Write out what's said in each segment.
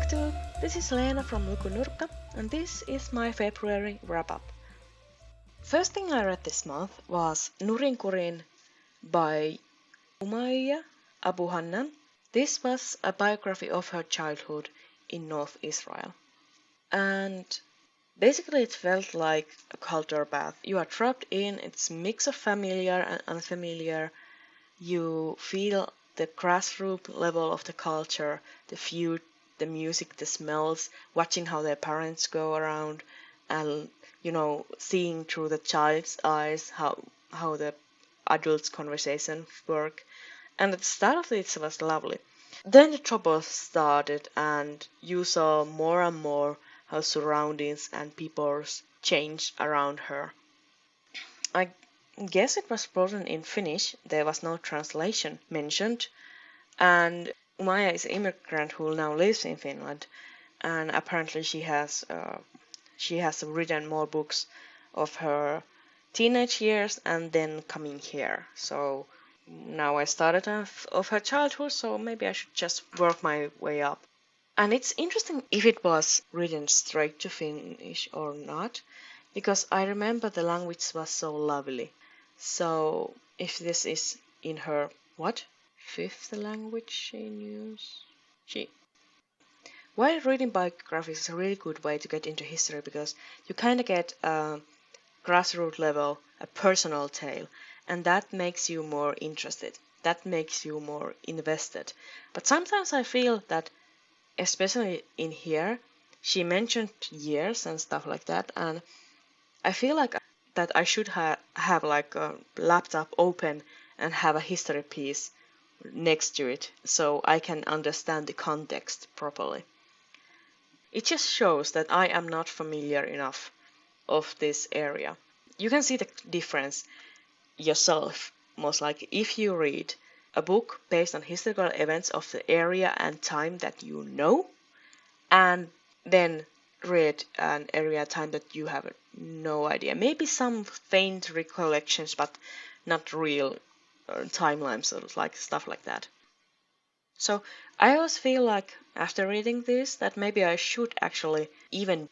Booktube. This is Leena from Lukunurkka, and this is my February wrap-up. First thing I read this month was Nurinkurin by Umayya Abu Hannan. This was a biography of her childhood in North Israel. And basically it felt like a culture bath. You are trapped in its mix of familiar and unfamiliar. You feel the grassroots level of the culture, the food, the music, the smells, watching how their parents go around, and seeing through the child's eyes how the adults' conversations work. And at the start of it was lovely. Then the trouble started, and you saw more and more how surroundings and people changed around her. I guess it was written in Finnish. There was no translation mentioned, and Maya is an immigrant who now lives in Finland, and apparently she has written more books of her teenage years and then coming here. So now I started of her childhood, so maybe I should just work my way up. And it's interesting if it was written straight to Finnish or not, because I remember the language was so lovely. So if this is in her fifth language she uses. While reading biographies is a really good way to get into history because you kind of get a grassroots level, a personal tale, and that makes you more interested. That makes you more invested. But sometimes I feel that, especially in here, she mentioned years and stuff like that, and I feel like that I should have like a laptop open and have a history piece next to it so I can understand the context properly. It just shows that I am not familiar enough of this area. You can see the difference yourself, most likely, if you read a book based on historical events of the area and time that you know, and then read an area time that you have no idea. Maybe some faint recollections, but not real timelines or like stuff like that. So I always feel like after reading this that maybe I should actually even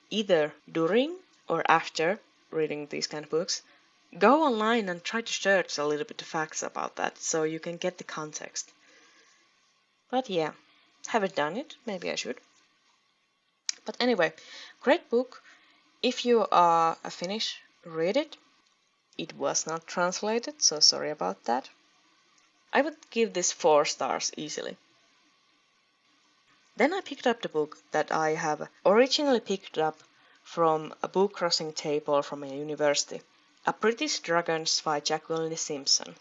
either during or after reading these kind of books go online and try to search a little bit of facts about that so you can get the context. But yeah, haven't done it. Maybe I should. But anyway, great book. If you are a Finnish, read it. It was not translated, so sorry about that. I would give this 4 stars easily. Then I picked up the book that I have originally picked up from a book crossing table from a university, A British Dragons by Jacqueline Simpson.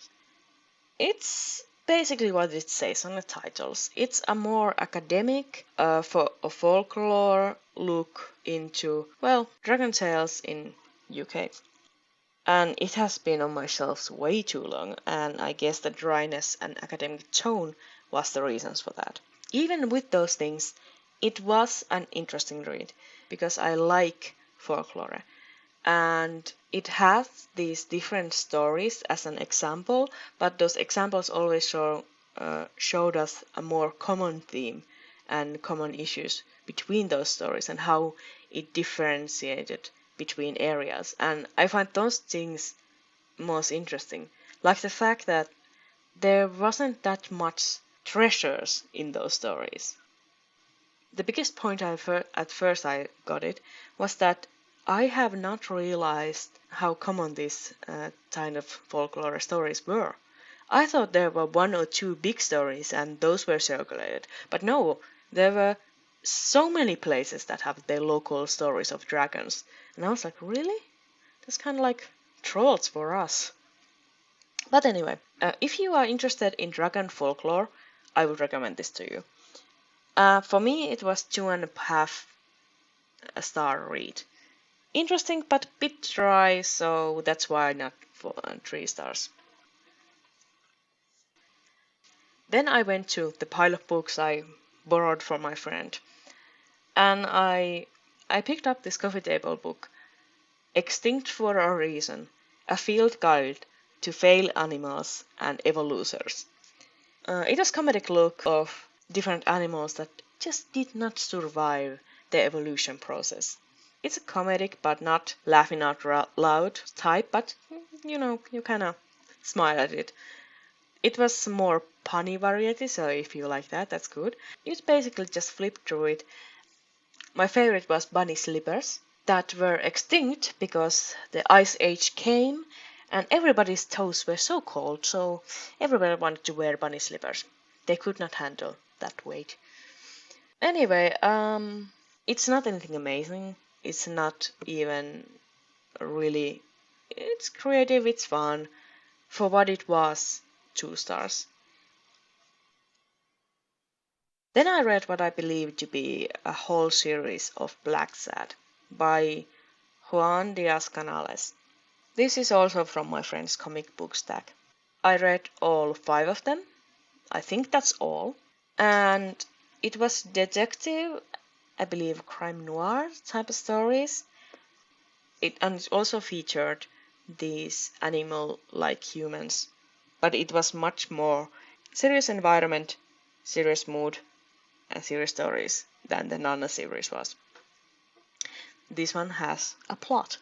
It's basically what it says on the titles. It's a more academic, for a folklore look into, dragon tales in UK. And it has been on my shelves way too long, and I guess the dryness and academic tone was the reasons for that. Even with those things, it was an interesting read because I like folklore, and it has these different stories as an example, but those examples always showed us a more common theme and common issues between those stories and how it differentiated between areas. And I find those things most interesting, like the fact that there wasn't that much treasures in those stories. The biggest point at first I got it was that I have not realized how common these kind of folklore stories were. I thought there were 1 or 2 big stories and those were circulated, but no, there were so many places that have their local stories of dragons, and I was like, really? That's kind of like trolls for us. But anyway, if you are interested in dragon folklore, I would recommend this to you. For me, it was 2.5 star read. Interesting, but a bit dry, so that's why not 3 stars. Then I went to the pile of books I borrowed from my friend, and I picked up this coffee table book, Extinct for a Reason, a field guide to failed animals and evoluters. It was comedic look of different animals that just did not survive the evolution process. It's a comedic but not laughing out loud type, but you kind of smile at it. It was more punny variety, so if you like that, that's good. You basically just flip through it. My favorite was bunny slippers that were extinct because the ice age came and everybody's toes were so cold, so everybody wanted to wear bunny slippers. They could not handle that weight. Anyway, it's not anything amazing. It's not even really. It's creative, it's fun. For what it was, 2 stars. Then I read what I believe to be a whole series of Black Sad by Juan Diaz Canales. This is also from my friend's comic book stack. I read all 5 of them. I think that's all. And it was detective, I believe crime noir type of stories. And it also featured these animal-like humans. But it was much more serious environment, serious mood, and serious stories than the Nana series was. This one has a plot.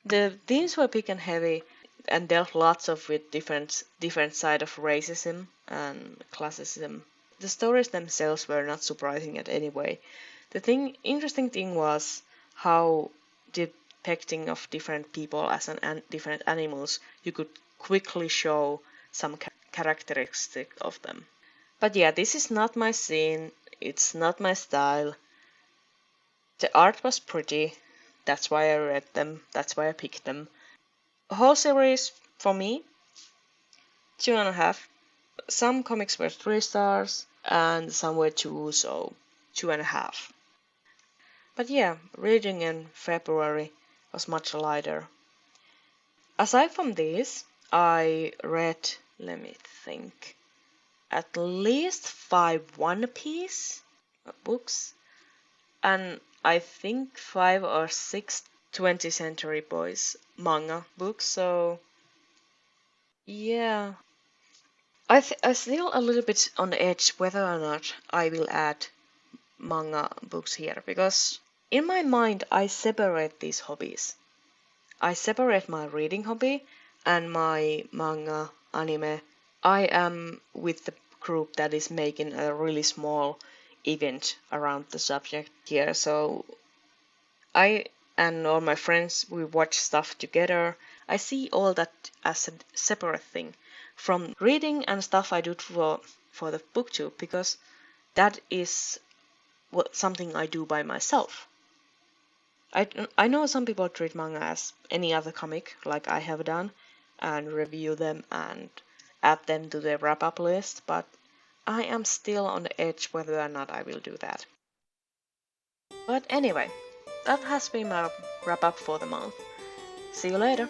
The themes were big and heavy and dealt lots of with different side of racism and classism. The stories themselves were not surprising at any way. The interesting thing was how depicting of different people as different animals, you could quickly show some characteristic of them. But yeah, this is not my scene, it's not my style. The art was pretty, that's why I read them, that's why I picked them. The whole series, for me, 2.5. Some comics were 3 stars, and some were 2, so 2.5. But yeah, reading in February was much lighter. Aside from this, I read, let me think, at least 5 One Piece books, and I think 5 or 6 20th Century Boys manga books, so yeah. I still a little bit on the edge whether or not I will add manga books here, because in my mind I separate these hobbies. I separate my reading hobby and my manga anime. I am with the group that is making a really small event around the subject here, so I and all my friends, we watch stuff together. I see all that as a separate thing from reading and stuff I do for the booktube, because that is something I do by myself. I know some people treat manga as any other comic, like I have done, and review them and add them to their wrap-up list, but I am still on the edge whether or not I will do that. But anyway, that has been my wrap-up for the month. See you later!